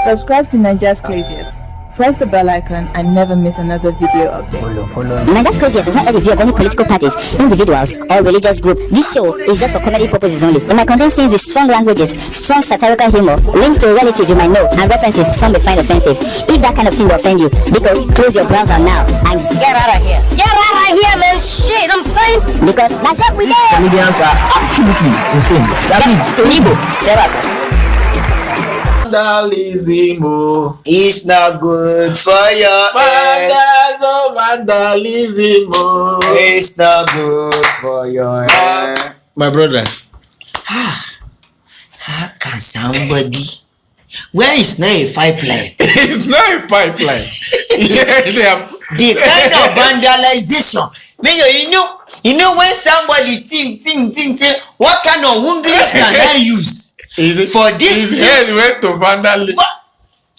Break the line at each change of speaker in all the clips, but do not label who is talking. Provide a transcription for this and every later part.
Subscribe to Niger's Craziest. Press the bell icon and never miss another video update.
Niger's Craziest is not a review of any political parties, individuals, or religious group. This show is just for comedy purposes only. It might contain scenes with strong languages, strong satirical humor, links to a relative you might know, and references some may find offensive. If that kind of thing will offend you, because close your browser now and get out of here. Get out of here, man! Shit, I'm saying! Because that's what we do!
Comedians are absolutely insane. That is illegal.
Vandalism is not good for your health. Vandalism is not good for your health. My brother, how can somebody? Where is not a pipeline? It's not a pipeline. The kind of vandalization. You know when somebody think say, what kind of English can I use? For this
he went to vandalism.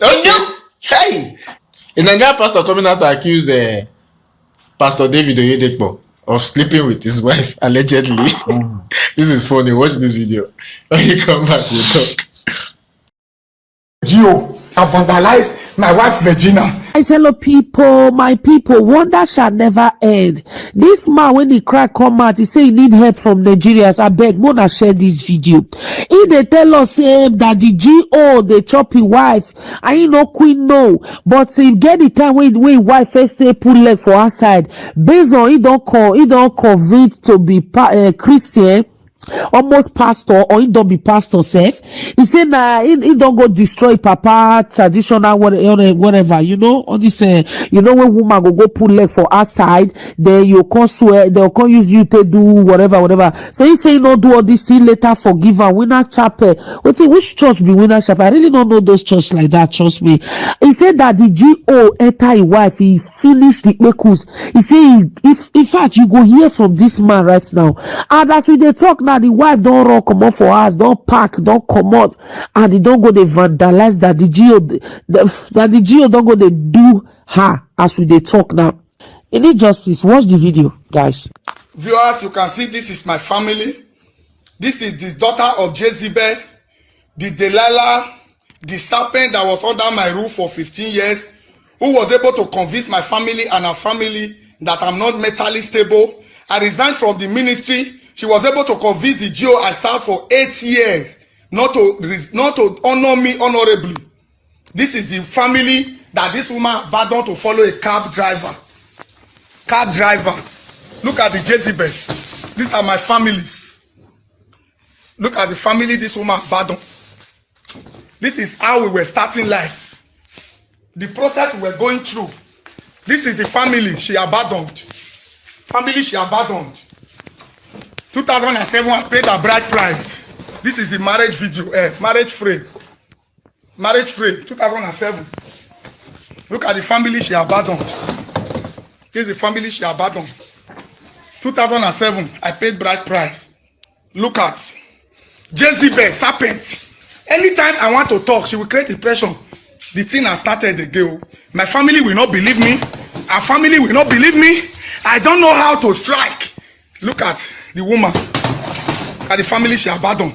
Okay. Hey,
is Nigerian pastor coming out to accuse Pastor David Oyedepo of sleeping with his wife allegedly? This is funny. Watch this video. When you come back, we'll talk.
Gio, I vandalized my wife Virginia.
I say, hello people, my people, wonder shall never end. This man, when he cry come out, he say he need help from Nigerians. I beg, Mona share this video. If they tell us that the GO, they chop his wife, and he no queen no, but he get the time when wife first stay put leg for her side, based on he don't convince to be Christian, almost pastor, or he don't be pastor self. He say nah, he don't go destroy papa traditional whatever, you know, all this you know, when woman go put leg for her side, then you can't swear, they'll can't use you to do whatever. So he say he no do all this thing, later forgive her. Winners Chapel, which church be Winners Chapel? I really don't know those church like that, trust me. He said that the GO enter his wife, he finished the ekus. He say if in fact you go hear from this man right now, and as we they talk now, the wife don't run come out for us, don't pack, don't come out, and they don't go they vandalize that the GO don't go they do her as we they talk now. You need justice. Watch the video, guys.
Viewers, you can see this is my family. This is the daughter of Jezebel, the Delilah, the serpent that was under my roof for 15 years, who was able to convince my family and her family that I'm not mentally stable. I resigned from the ministry. She was able to convince the GO I served for 8 years not to honor me honorably. This is the family that this woman abandoned to follow a cab driver. Look at the Jezebel. These are my families. Look at the family this woman abandoned. This is how we were starting life. The process we were going through. This is the family she abandoned. 2007, I paid a bride price. This is the marriage video, marriage frame. 2007. Look at the family she abandoned. This is the family she abandoned. 2007, I paid bride price. Look at Jezebel, serpent. Anytime I want to talk, she will create impression. The thing has started again. My family will not believe me. Our family will not believe me. I don't know how to strike. Look at the woman. Look at the family she abandoned.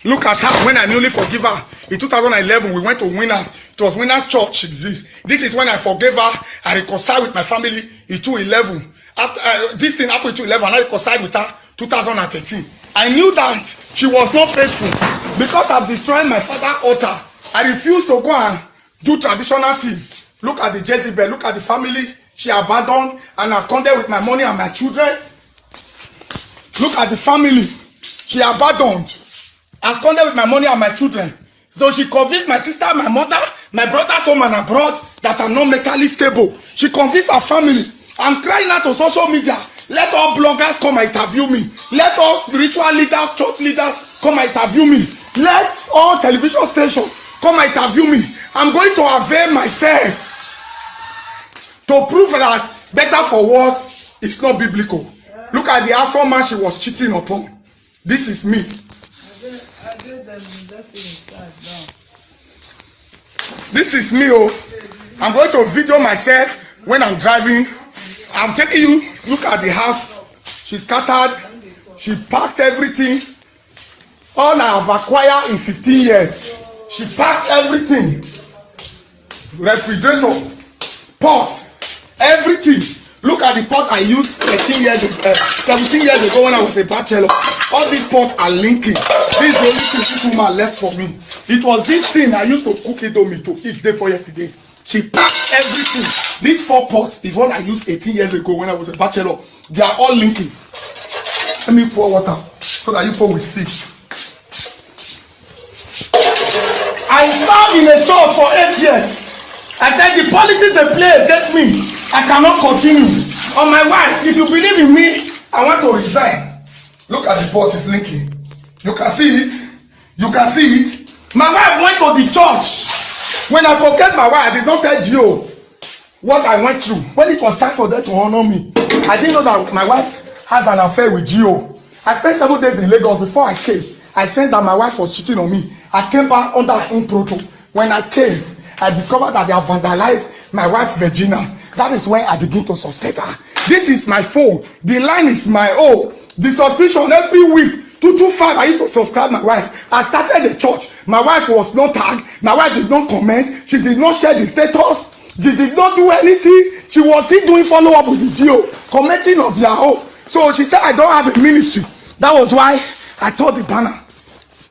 Look at her when I newly forgive her. In 2011, we went to Winners. It was Winners Church. This is when I forgave her. I reconciled with my family in 2011. After this thing happened in 2011, I reconciled with her 2013. I knew that she was not faithful because of destroying my father's altar. I refused to go and do traditional things. Look at the Jezebel. Look at the family she abandoned and absconded with my money and my children. Look at the family she abandoned, absconded with my money and my children. So she convinced my sister, my mother, my brother's home and abroad that I'm not mentally stable. She convinced her family. I'm crying out on social media. Let all bloggers come and interview me. Let all spiritual leaders, church leaders come and interview me. Let all television stations come and interview me. I'm going to avail myself to prove that better for worse is not biblical. Look at the asshole man she was cheating upon. This is me. This is me. Oh, I'm going to video myself when I'm driving. I'm taking you. Look at the house. She scattered. She packed everything. All I have acquired in 15 years. She packed everything. refrigerator, pot, everything. Look at the pot I used 17 years ago when I was a bachelor. All these pots are linking. This is the only thing this woman left for me. It was this thing I used to cook Indomie to eat day for yesterday. She packed everything. These 4 pots is what I used 18 years ago when I was a bachelor. They are all linking. Let me pour water so that you pour with see. I served in a church for 8 years. I said the politics they play against me, I cannot continue. On my wife, if you believe in me, I want to resign. Look at the pot is linking. You can see it. You can see it. My wife went to the church. When I forget my wife, I did not tell Gio what I went through. When it was time for them to honor me, I didn't know that my wife has an affair with Gio. I spent several days in Lagos before I came. I sensed that my wife was cheating on me. I came back under her own protocol. When I came, I discovered that they have vandalized my wife Virginia. That is when I begin to suspect her. This is my phone. The line is my own. The subscription every week. 225. I used to subscribe my wife. I started the church. My wife was not tagged. My wife did not comment. She did not share the status. She did not do anything. She was still doing follow up with the Geo, commenting on their own. So she said, I don't have a ministry. That was why I told the banner.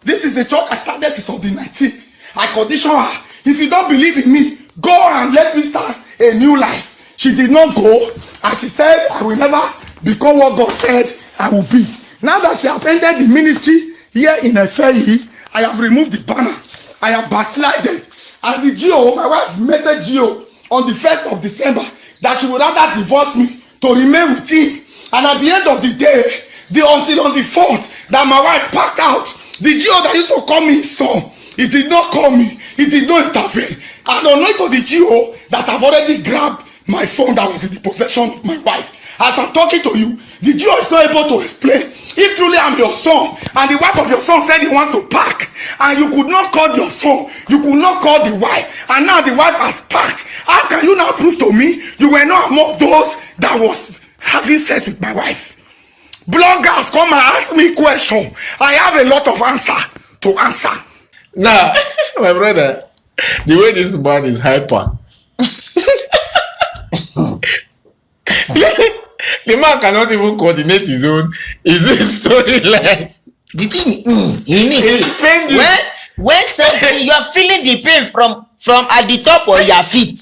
This is a church I started since on the 19th. I conditioned her. If you don't believe in me, go and let me start a new life. She did not go, and she said, I will never become what God said I will be. Now that she has ended the ministry here in Efeyi, I have removed the banner. I have backslided. And the Gio, my wife messaged Gio on the 1st of December that she would rather divorce me to remain with him. And at the end of the day, until on the 4th, that my wife packed out. The Gio that used to call me his son, he did not call me. He did not intervene. I don't know to the Gio that I've already grabbed my phone that was in the possession of my wife. As I'm talking to you, the Gio is not able to explain. If truly I'm your son, and the wife of your son said he wants to pack, and you could not call your son, you could not call the wife, and now the wife has packed, how can you now prove to me you were not among those that was having sex with my wife? Bloggers come and ask me question. I have a lot of answer to answer.
Now, my brother, the way this man is hyper, the man cannot even coordinate his storyline.
The thing you need when something you are feeling the pain from at the top of your feet.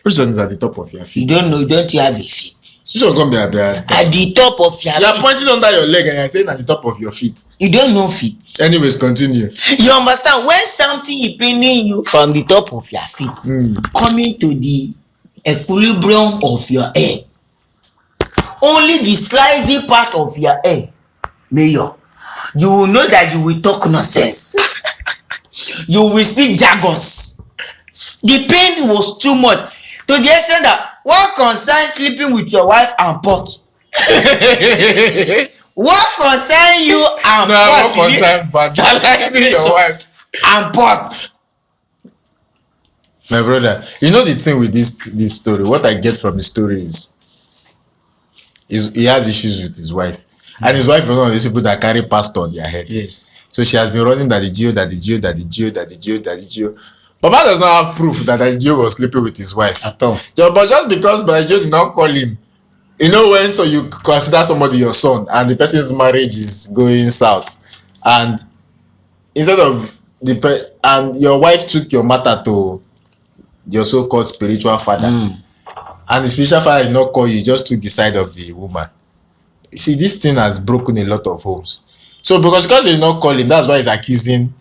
Which one is at the top of your feet?
You don't know, don't you have a feet?
Which one come there?
At the top of your feet.
You are pointing under your leg and you are saying at the top of your feet.
You don't know feet.
Anyways, continue.
You understand when something is paining you from the top of your feet, coming to the equilibrium of your hair, only the slicey part of your hair, Mayor, you will know that you will talk nonsense. You will speak jargons. The pain was too much to the extent that what concerns sleeping with your wife and pot? What concerns you and pot?
What concerns vandalizing your wife
and pot?
My brother, you know the thing with this story, what I get from the story is he has issues with his wife. And his wife is one of these people that carry pastor on their head.
Yes.
So she has been running that the Gio. Baba does not have proof that Gio was sleeping with his wife.
At all.
But just because Gio did not call him, you know when so you consider somebody your son and the person's marriage is going south, and instead of and your wife took your matter to your so-called spiritual father, and the spiritual father did not call you, just took the side of the woman. See, this thing has broken a lot of homes. So because they did not call him, that's why he's accusing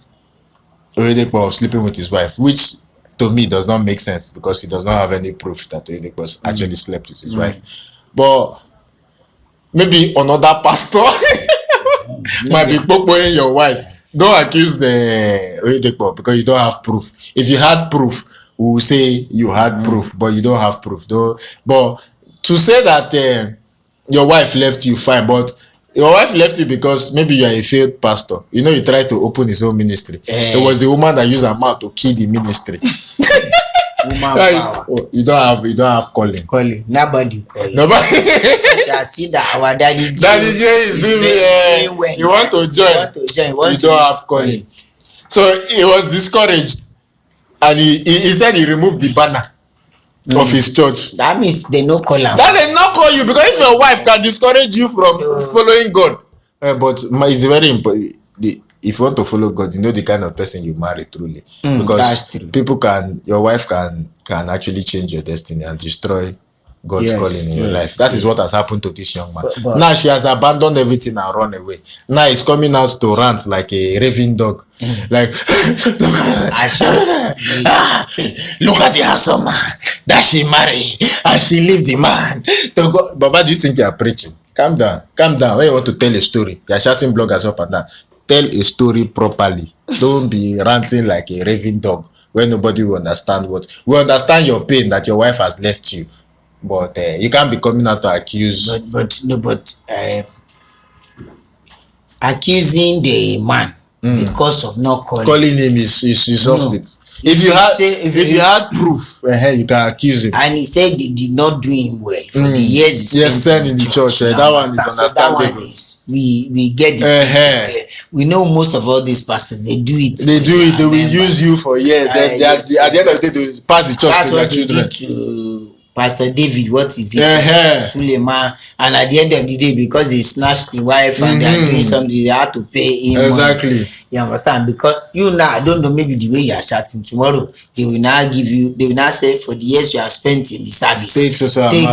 Oyedepo of sleeping with his wife, which to me does not make sense because he does not have any proof that Oyedepo actually slept with his wife. But maybe another pastor might be popoing your wife. Don't accuse the Oyedepo because you don't have proof. If you had proof, we will say you had proof, but you don't have proof. But to say that your wife left you, fine, but your wife left you because maybe you are a failed pastor. You know, you tried to open his own ministry. It was the woman that used her mouth to kill the ministry. You don't have calling.
Nobody calling.
Nobody.
I shall see that our daddy
is doing well. You want to join. You don't have calling. So he was discouraged. and he said he removed the banner of his church.
That means they no call him.
That they not call you, because if your wife can discourage you from following God, but it's very important. If you want to follow God, you know the kind of person you marry truly, because your wife can actually change your destiny and destroy God's calling in your life. That is what has happened to this young man. But now she has abandoned everything and run away. Now he's coming out to rant like a raving dog. Like, look at the handsome man that she married and she leave the man to go. Baba, do you think you are preaching? Calm down. When you want to tell a story, you are shouting bloggers up and down. Tell a story properly. Don't be ranting like a raving dog when nobody will understand what. We understand your pain that your wife has left you, but you can't be coming out to accuse.
But accusing the man because of not calling
him is off it. If you had proof, you can accuse him.
And he said they did not do him well for the years he
spent in the church. That one is understandable.
We get it. We know most of all these pastors, they do it.
They will use you for years. At the end of the day, they pass the church to their children.
That's what they did to Pastor David. What is it? Suleiman. And at the end of the day, because they snatched the wife and they are doing something, they had to pay him money. You understand? Because you now, I don't know, maybe the way you are chatting tomorrow, they will now say, for the years you have spent in the service, take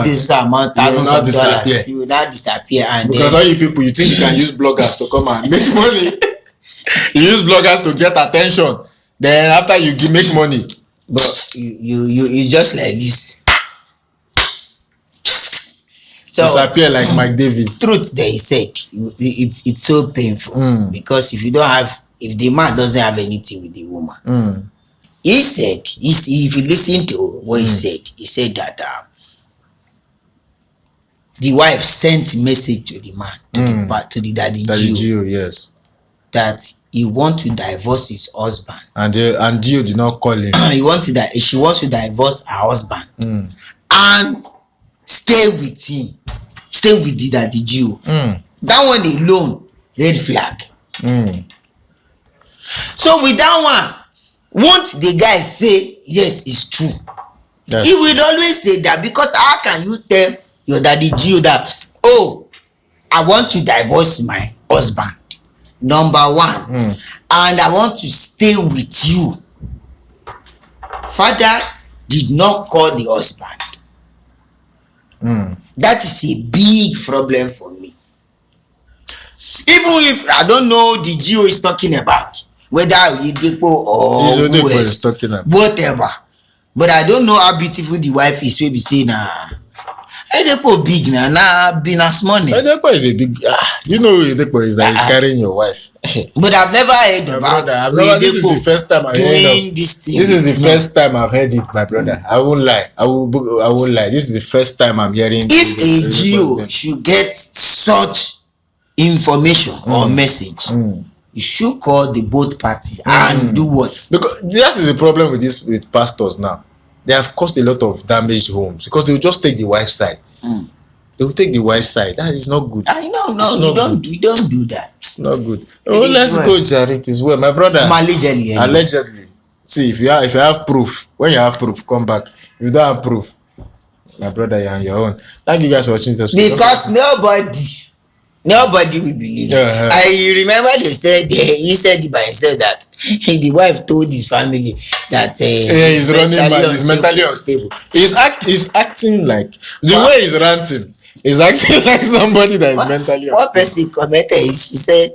this amount, thousands of dollars. You will not disappear. And
because all you people, you think you can use bloggers to come and make money. You use bloggers to get attention. Then after you make money.
But you just like this. So
disappear like Mike Davis.
Truth they said, it's so painful because if the man doesn't have anything with the woman, he said, if you listen to what he said that the wife sent message to the man, to the daddy Gio,
yes,
that he want to divorce his husband,
and Gio did not call him.
She wants to divorce her husband and stay with him, stay with the daddy Gio. That one alone, red flag. So with that one, won't the guy say yes, it's true? Yes. He will always say that, because how can you tell your daddy Gio that, oh, I want to divorce my husband, number one, and I want to stay with you. Father did not call the husband. That is a big problem for me. Even if I don't know the Gio is talking about, whether Oyedepo or who else, whatever, but I don't know how beautiful the wife is. We be saying, Oyedepo big now, been a small name.
Oyedepo is a big. You know Oyedepo is that he's carrying your wife.
But I've never heard about Oyedepo.
This is the first time I heard this thing. This is the first time I've heard it, my brother. I won't lie. I won't lie. This is the first time I'm hearing.
If a Gio should get such information or message, you should call the both parties and do what?
Because this is the problem with pastors now. They have caused a lot of damaged homes because they will just take the wife's side. They will take the wife's side. That is not good.
I know, we don't do that.
It's not good. Oh, let's go, Jared. It is well, my brother. Allegedly. See, if you have proof, when you have proof, come back. If you don't have proof, my brother, you're on your own. Thank you guys for watching this.
Because nobody will believe it. I remember they said, he said it by himself that the wife told his family that
he's running mad, he's mentally unstable. He's acting like the way he's ranting. He's acting like somebody that is mentally unstable.
One person commented, she said,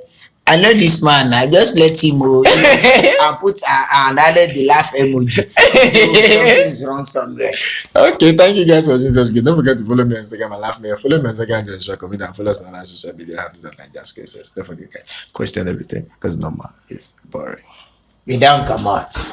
I know this man, I just let him go and put and added the laugh emoji. So something is wrong somewhere.
Okay, thank you guys for watching this video. Don't forget to follow me on Instagram and laugh me. Follow me on Instagram, just drop a comment and follow us on our social media handles and just don't forget guys, question everything because normal is boring.
We don't come out.